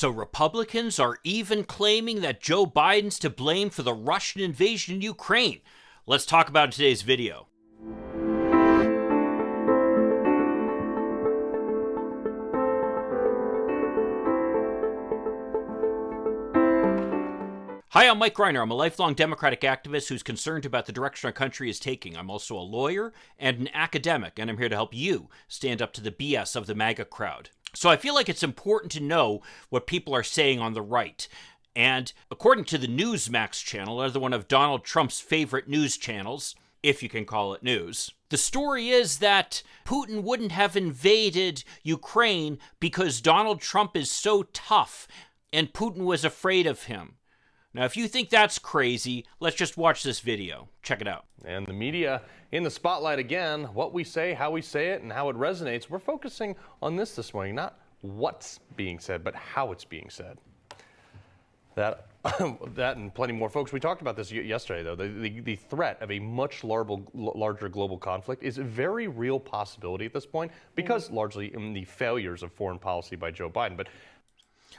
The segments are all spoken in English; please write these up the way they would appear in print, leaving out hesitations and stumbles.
So Republicans are even claiming that Joe Biden's to blame for the Russian invasion in Ukraine. Let's talk about it in today's video. Hi, I'm Mike Reiner. I'm a lifelong Democratic activist who's concerned about the direction our country is taking. I'm also a lawyer and an academic, and I'm here to help you stand up to the BS of the MAGA crowd. So I feel like it's important to know what people are saying on the right. And according to the Newsmax channel, another one of Donald Trump's favorite news channels, if you can call it news, the story is that Putin wouldn't have invaded Ukraine because Donald Trump is so tough and Putin was afraid of him. Now, if you think that's crazy, let's just watch this video. Check it out. And the media in the spotlight again, what we say, how we say it, and how it resonates. We're focusing on this morning, not what's being said, but how it's being said. That and plenty more, folks. We talked about this yesterday, though. The threat of a much larger global conflict is a very real possibility at this point, because largely in the failures of foreign policy by Joe Biden. But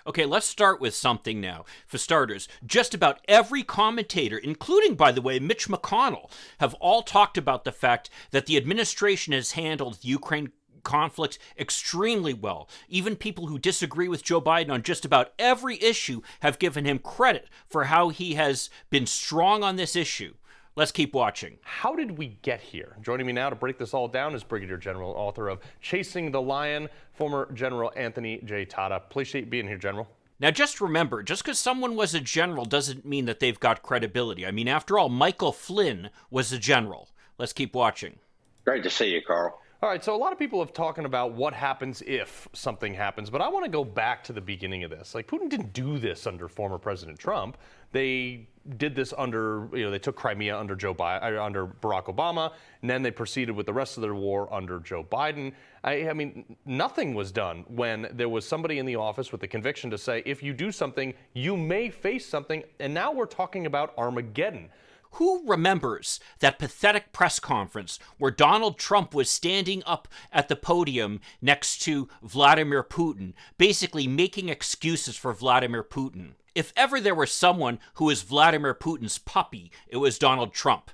okay, let's start with something now. For starters, just about every commentator, including, by the way, Mitch McConnell, have all talked about the fact that the administration has handled the Ukraine conflict extremely well. Even people who disagree with Joe Biden on just about every issue have given him credit for how he has been strong on this issue. Let's keep watching. How did we get here? Joining me now to break this all down is Brigadier General, author of Chasing the Lion, former General Anthony J. Tata. Appreciate being here, General. Now, just remember, just because someone was a general doesn't mean that they've got credibility. I mean, after all, Michael Flynn was a general. Let's keep watching. Great to see you, Carl. All right, so a lot of people have talking about what happens if something happens, but I want to go back to the beginning of this. Like, Putin didn't do this under former President Trump. They did this under, they took Crimea under under Barack Obama, and then they proceeded with the rest of their war under Joe Biden. I mean, nothing was done when there was somebody in the office with the conviction to say, if you do something, you may face something, and now we're talking about Armageddon. Who remembers that pathetic press conference where Donald Trump was standing up at the podium next to Vladimir Putin, basically making excuses for Vladimir Putin? If ever there was someone who was Vladimir Putin's puppy, it was Donald Trump.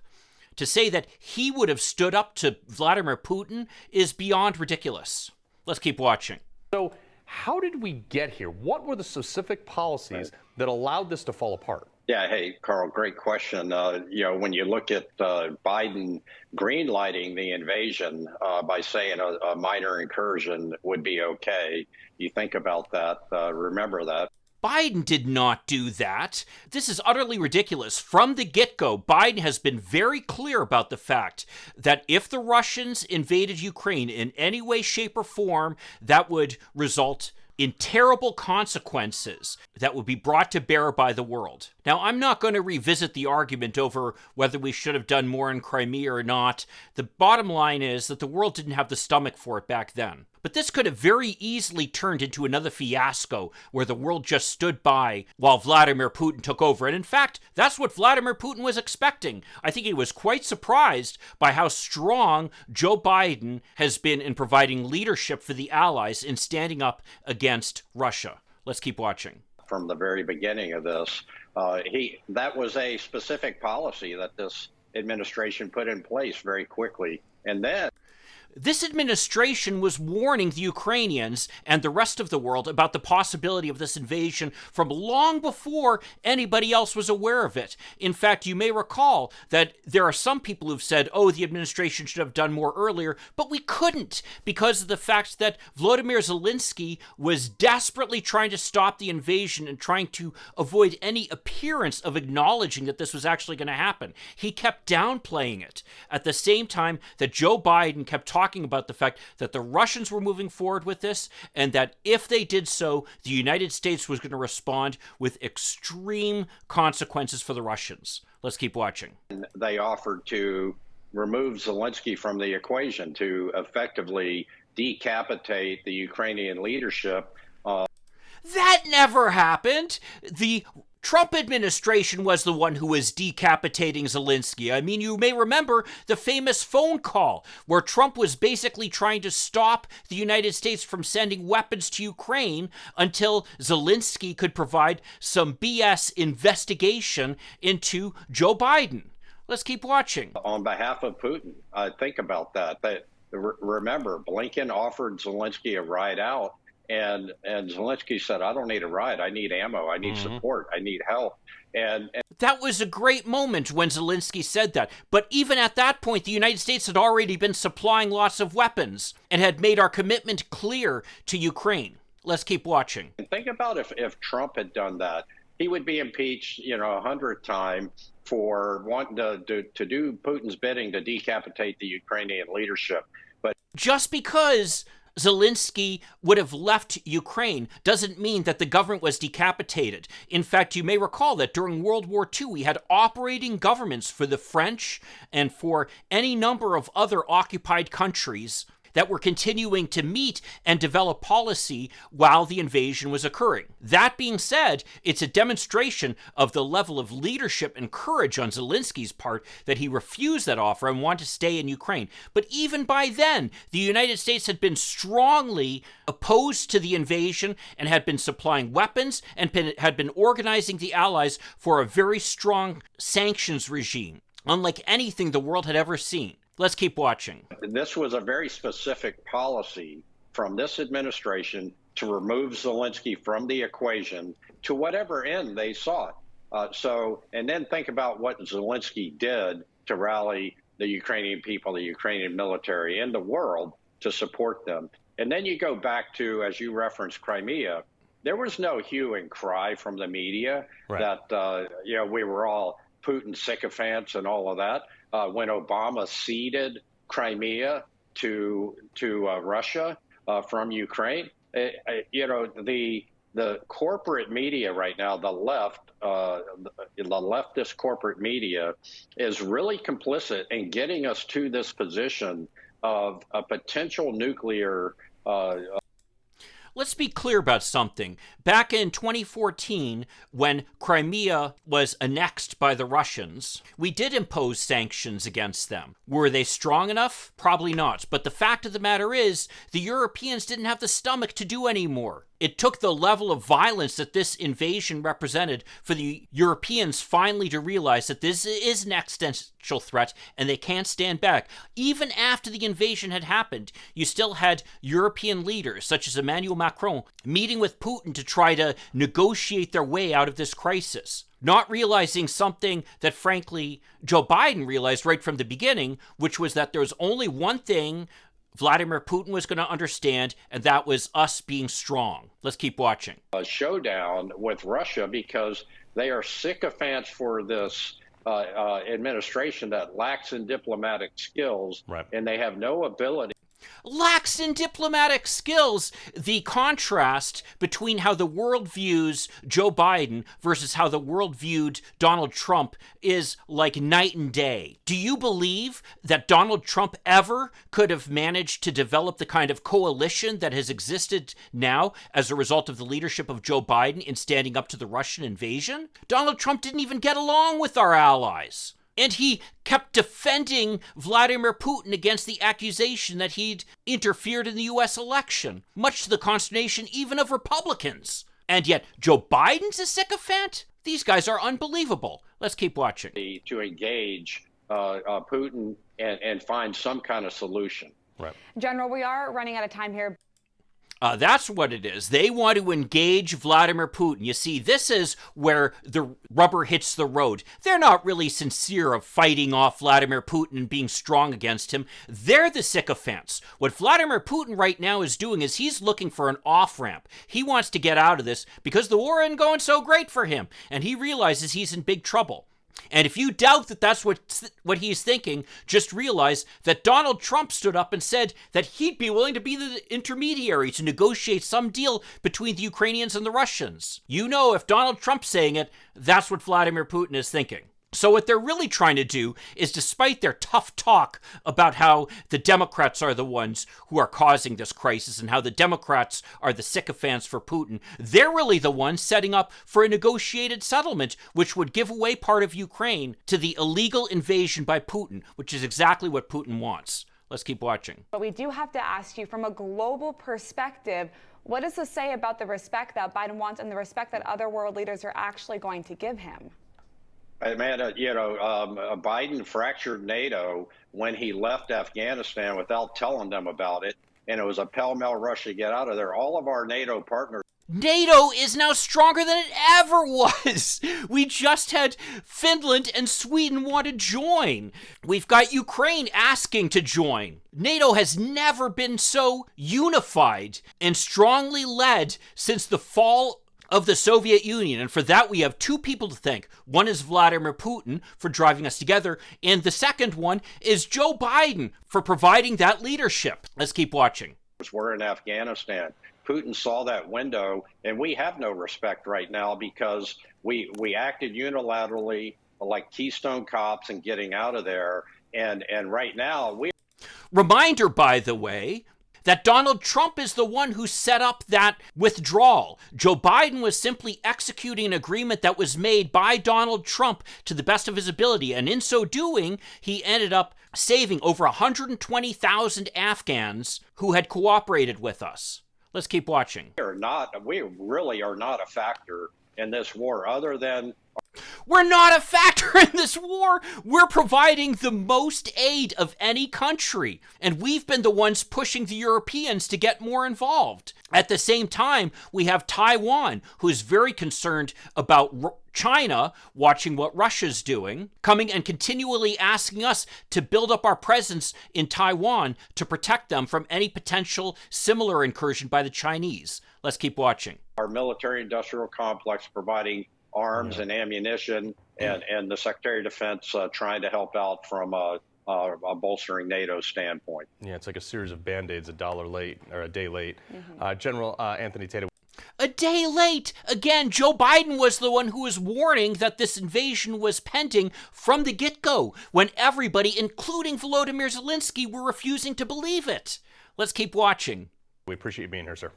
To say that he would have stood up to Vladimir Putin is beyond ridiculous. Let's keep watching. So how did we get here? What were the specific policies that allowed this to fall apart? Yeah, hey, Carl, great question. When you look at Biden greenlighting the invasion by saying a minor incursion would be okay, you think about that, remember that. Biden did not do that. This is utterly ridiculous. From the get-go, Biden has been very clear about the fact that if the Russians invaded Ukraine in any way, shape, or form, that would result in terrible consequences that would be brought to bear by the world. Now, I'm not going to revisit the argument over whether we should have done more in Crimea or not. The bottom line is that the world didn't have the stomach for it back then. But this could have very easily turned into another fiasco where the world just stood by while Vladimir Putin took over. And in fact, that's what Vladimir Putin was expecting. I think he was quite surprised by how strong Joe Biden has been in providing leadership for the allies in standing up against Russia. Let's keep watching. From the very beginning of this, that was a specific policy that this administration put in place very quickly. And then this administration was warning the Ukrainians and the rest of the world about the possibility of this invasion from long before anybody else was aware of it. In fact, you may recall that there are some people who've said, oh, the administration should have done more earlier, but we couldn't because of the fact that Volodymyr Zelensky was desperately trying to stop the invasion and trying to avoid any appearance of acknowledging that this was actually going to happen. He kept downplaying it at the same time that Joe Biden kept talking about the fact that the Russians were moving forward with this and that if they did so, the United States was going to respond with extreme consequences for the Russians. Let's keep watching. They offered to remove Zelensky from the equation to effectively decapitate the Ukrainian leadership. That never happened. The Trump administration was the one who was decapitating Zelensky. I mean, you may remember the famous phone call where Trump was basically trying to stop the United States from sending weapons to Ukraine until Zelensky could provide some BS investigation into Joe Biden. Let's keep watching. On behalf of Putin, think about that. Remember, Blinken offered Zelensky a ride out. And Zelensky said, I don't need a ride. I need ammo. I need support. I need help. And that was a great moment when Zelensky said that. But even at that point, the United States had already been supplying lots of weapons and had made our commitment clear to Ukraine. Let's keep watching. And think about if Trump had done that. He would be impeached, 100th time for wanting to do Putin's bidding to decapitate the Ukrainian leadership. But just because Zelensky would have left Ukraine doesn't mean that the government was decapitated. In fact, you may recall that during World War II, we had operating governments for the French and for any number of other occupied countries that were continuing to meet and develop policy while the invasion was occurring. That being said, it's a demonstration of the level of leadership and courage on Zelensky's part that he refused that offer and wanted to stay in Ukraine. But even by then, the United States had been strongly opposed to the invasion and had been supplying weapons and had been organizing the Allies for a very strong sanctions regime, unlike anything the world had ever seen. Let's keep watching. This was a very specific policy from this administration to remove Zelensky from the equation to whatever end they sought. And then think about what Zelensky did to rally the Ukrainian people, the Ukrainian military, and the world to support them. And then you go back to, as you referenced, Crimea. There was no hue and cry from the media that, we were all Putin sycophants and all of that. When Obama ceded Crimea to Russia from Ukraine, the corporate media right now, the leftist corporate media, is really complicit in getting us to this position of a potential nuclear. Let's be clear about something. Back in 2014, when Crimea was annexed by the Russians, we did impose sanctions against them. Were they strong enough? Probably not. But the fact of the matter is, the Europeans didn't have the stomach to do any more. It took the level of violence that this invasion represented for the Europeans finally to realize that this is an existential threat and they can't stand back. Even after the invasion had happened, you still had European leaders, such as Emmanuel Macron, meeting with Putin to try to negotiate their way out of this crisis. Not realizing something that, frankly, Joe Biden realized right from the beginning, which was that there was only one thing Vladimir Putin was going to understand, and that was us being strong. Let's keep watching. A showdown with Russia because they are sycophants for this administration that lacks in diplomatic skills, and they have no ability. Lacks in diplomatic skills. The contrast between how the world views Joe Biden versus how the world viewed Donald Trump is like night and day. Do you believe that Donald Trump ever could have managed to develop the kind of coalition that has existed now as a result of the leadership of Joe Biden in standing up to the Russian invasion? Donald Trump didn't even get along with our allies. And he kept defending Vladimir Putin against the accusation that he'd interfered in the U.S. election, much to the consternation even of Republicans. And yet, Joe Biden's a sycophant? These guys are unbelievable. Let's keep watching. To engage Putin and find some kind of solution. Right. General, we are running out of time here. That's what it is. They want to engage Vladimir Putin. You see, this is where the rubber hits the road. They're not really sincere of fighting off Vladimir Putin and being strong against him. They're the sycophants. What Vladimir Putin right now is doing is he's looking for an off-ramp. He wants to get out of this because the war isn't going so great for him, and he realizes he's in big trouble. And if you doubt that that's what he's thinking, just realize that Donald Trump stood up and said that he'd be willing to be the intermediary to negotiate some deal between the Ukrainians and the Russians. You know, if Donald Trump's saying it, that's what Vladimir Putin is thinking. So what they're really trying to do is, despite their tough talk about how the Democrats are the ones who are causing this crisis and how the Democrats are the sycophants for Putin, they're really the ones setting up for a negotiated settlement, which would give away part of Ukraine to the illegal invasion by Putin, which is exactly what Putin wants. Let's keep watching. But we do have to ask you, from a global perspective, what does this say about the respect that Biden wants and the respect that other world leaders are actually going to give him? Amanda, Biden fractured NATO when he left Afghanistan without telling them about it, and it was a pell-mell rush to get out of there. All of our NATO partners. NATO is now stronger than it ever was. We just had Finland and Sweden want to join. We've got Ukraine asking to join. NATO has never been so unified and strongly led since the fall of the Soviet Union. And for that, we have two people to thank. One is Vladimir Putin for driving us together, and the second one is Joe Biden for providing that leadership. Let's keep watching. We're in Afghanistan. Putin saw that window, and we have no respect right now because we acted unilaterally like Keystone cops and getting out of there. And right now, Reminder, by the way, that Donald Trump is the one who set up that withdrawal. Joe Biden was simply executing an agreement that was made by Donald Trump to the best of his ability, and in so doing, he ended up saving over 120,000 Afghans who had cooperated with us. Let's keep watching. We really are not a factor in this war other than... We're not a factor in this war. We're providing the most aid of any country, and we've been the ones pushing the Europeans to get more involved. At the same time, we have Taiwan, who is very concerned about China watching what Russia's doing, coming and continually asking us to build up our presence in Taiwan to protect them from any potential similar incursion by the Chinese. Let's keep watching. Our military-industrial complex providing arms and ammunition, and the Secretary of Defense trying to help out from a bolstering NATO standpoint. Yeah, it's like a series of Band-Aids a day late. General Anthony Tatum. A day late. Again, Joe Biden was the one who was warning that this invasion was pending from the get-go, when everybody, including Volodymyr Zelensky, were refusing to believe it. Let's keep watching. We appreciate you being here, sir.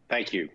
Thank you.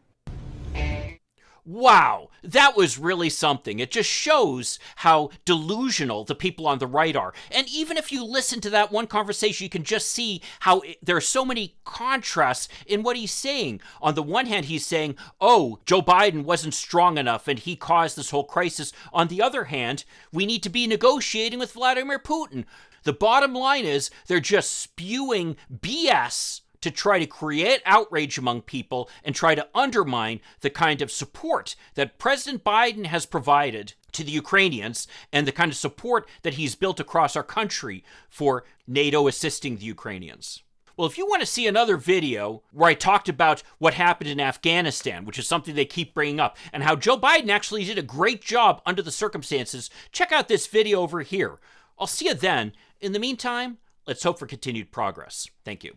Wow, that was really something. It just shows how delusional the people on the right are. And even if you listen to that one conversation, you can just see how there are so many contrasts in what he's saying. On the one hand, he's saying, oh, Joe Biden wasn't strong enough and he caused this whole crisis. On the other hand, we need to be negotiating with Vladimir Putin. The bottom line is they're just spewing BS to try to create outrage among people and try to undermine the kind of support that President Biden has provided to the Ukrainians and the kind of support that he's built across our country for NATO assisting the Ukrainians. Well, if you want to see another video where I talked about what happened in Afghanistan, which is something they keep bringing up, and how Joe Biden actually did a great job under the circumstances, check out this video over here. I'll see you then. In the meantime, let's hope for continued progress. Thank you.